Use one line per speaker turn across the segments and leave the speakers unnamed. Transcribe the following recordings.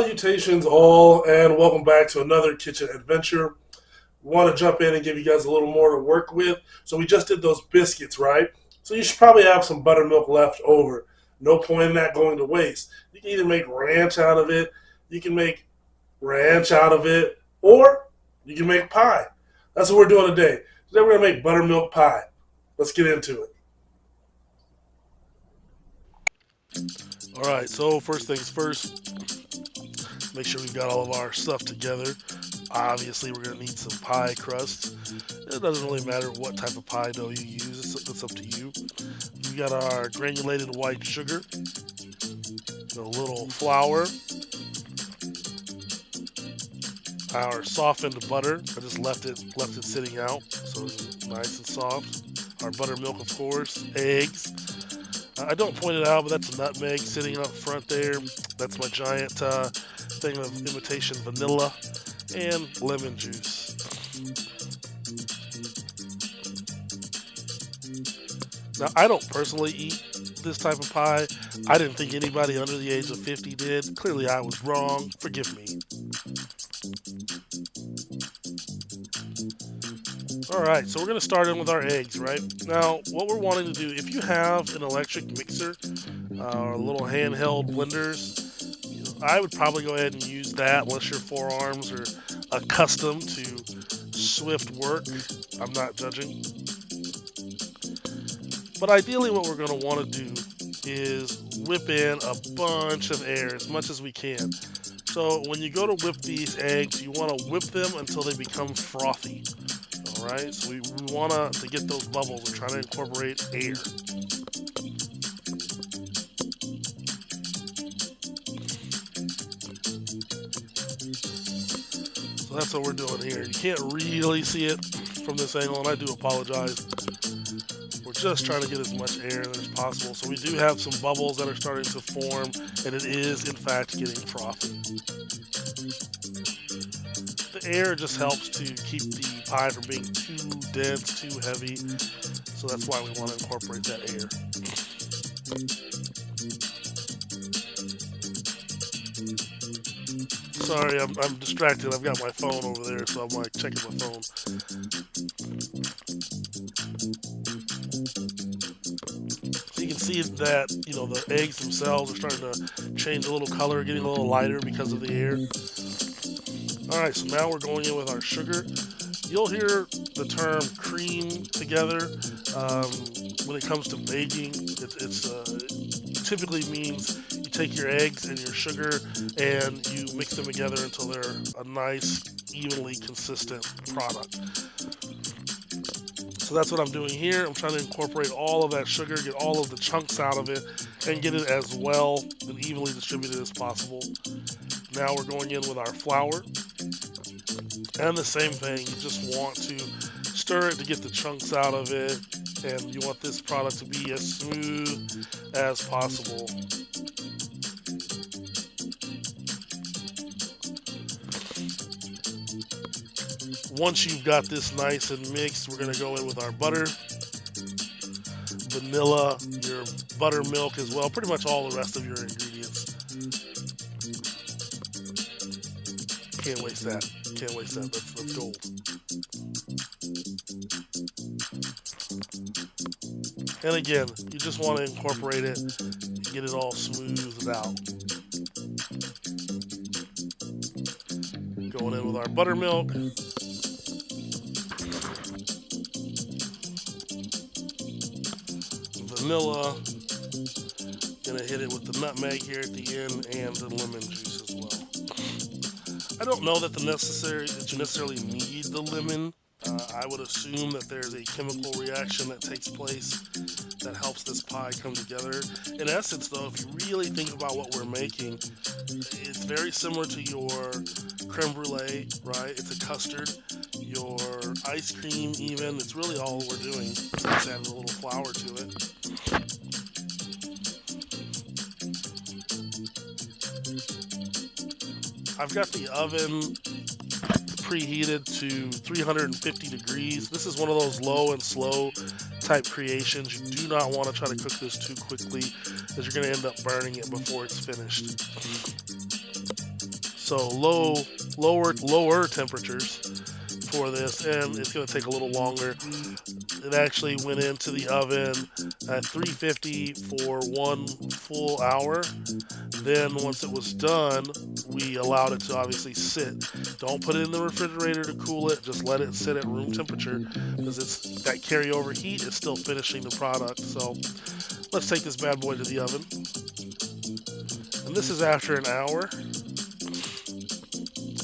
Salutations all, and welcome back to another kitchen adventure. We want to jump in and give you guys a little more to work with. So we just did those biscuits, right? So you should probably have some buttermilk left over. No point in that going to waste. You can either make ranch out of it, you can make ranch out of it, or you can make pie. That's what we're doing today. Today we're going to make buttermilk pie. Let's get into it. All right, so first things first, make sure we've got all of our stuff together. Obviously, we're going to need some pie crust. It doesn't really matter what type of pie dough you use, it's up to you. We got our granulated white sugar, a little flour, our softened butter. I just left it sitting out, so it's nice and soft. Our buttermilk, of course, eggs. I don't point it out, but that's a nutmeg sitting up front there. That's my giant thing of imitation vanilla and lemon juice. Now, I don't personally eat this type of pie. I didn't think anybody under the age of 50 did. Clearly, I was wrong. Forgive me. Alright, so we're going to start in with our eggs, right? Now, what we're wanting to do, if you have an electric mixer or little handheld blenders, I would probably go ahead and use that unless your forearms are accustomed to swift work. I'm not judging. But ideally what we're going to want to do is whip in a bunch of air, as much as we can. So when you go to whip these eggs, you want to whip them until they become frothy. Alright, so we want to get those bubbles. We're trying to incorporate air. So that's what we're doing here. You can't really see it from this angle, and I do apologize. We're just trying to get as much air as possible. So we do have some bubbles that are starting to form, and it is, in fact, getting frothy. The air just helps to keep the pie from being too dense, too heavy. So that's why we want to incorporate that air. Sorry, I'm distracted. I've got my phone over there, so I'm like checking my phone. So you can see that, the eggs themselves are starting to change a little color, getting a little lighter because of the air. Alright, so now we're going in with our sugar. You'll hear the term cream together. When it comes to baking, it typically means you take your eggs and your sugar and you mix them together until they're a nice, evenly consistent product. So that's what I'm doing here. I'm trying to incorporate all of that sugar, get all of the chunks out of it, and get it as well and evenly distributed as possible. Now we're going in with our flour. And the same thing, you just want to stir it to get the chunks out of it, and you want this product to be as smooth as possible. Once you've got this nice and mixed, we're going to go in with our butter, vanilla, your buttermilk as well, pretty much all the rest of your ingredients. Can't waste that. Can't waste that. That's gold. And again, you just want to incorporate it and get it all smoothed out. Going in with our buttermilk. Vanilla. Gonna hit it with the nutmeg here at the end and the lemon juice as well. I don't know that you necessarily need the lemon. I would assume that there's a chemical reaction that takes place that helps this pie come together. In essence, though, if you really think about what we're making, it's very similar to your creme brulee, right? It's a custard. Your ice cream, even, it's really all we're doing. Just adding a little flour to it. I've got the oven preheated to 350 degrees. This is one of those low and slow type creations. You do not want to try to cook this too quickly, as you're going to end up burning it before it's finished. So lower temperatures for this, and it's going to take a little longer. It actually went into the oven at 350 for 1 full hour. Then once it was done, we allowed it to obviously sit. Don't put it in the refrigerator to cool it. Just let it sit at room temperature because it's that carryover heat is still finishing the product. So let's take this bad boy to the oven. And this is after an hour.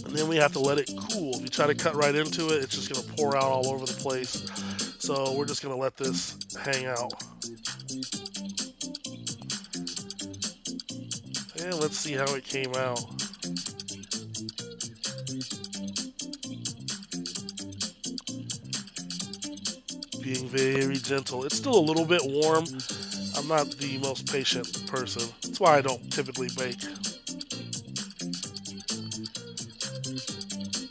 And then we have to let it cool. If you try to cut right into it, it's just going to pour out all over the place. So we're just going to let this hang out. And let's see how it came out. Being very gentle. It's still a little bit warm. I'm not the most patient person. That's why I don't typically bake.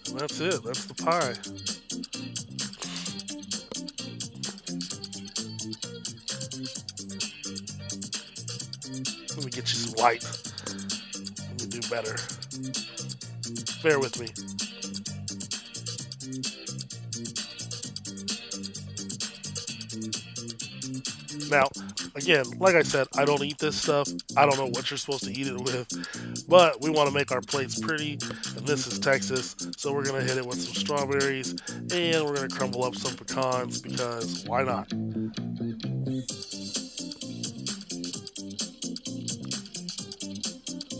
And that's it. That's the pie. Let me get you some light. Let me do better. Bear with me. Now, again, like I said, I don't eat this stuff. I don't know what you're supposed to eat it with, but we want to make our plates pretty, and this is Texas, so we're going to hit it with some strawberries, and we're going to crumble up some pecans, because why not?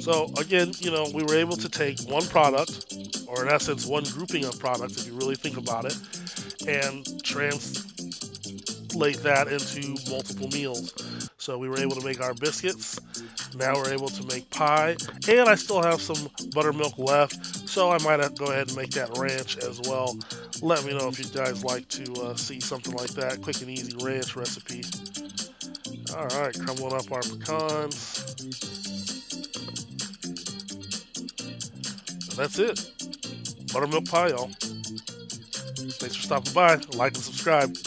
So, again, we were able to take one product, or in essence, one grouping of products, if you really think about it, and translate that into multiple meals. So we were able to make our biscuits. Now we're able to make pie. And I still have some buttermilk left, so I might go ahead and make that ranch as well. Let me know if you guys like to see something like that. Quick and easy ranch recipe. Alright, crumbling up our pecans. And that's it. Buttermilk pie, y'all. Thanks for stopping by. Like and subscribe.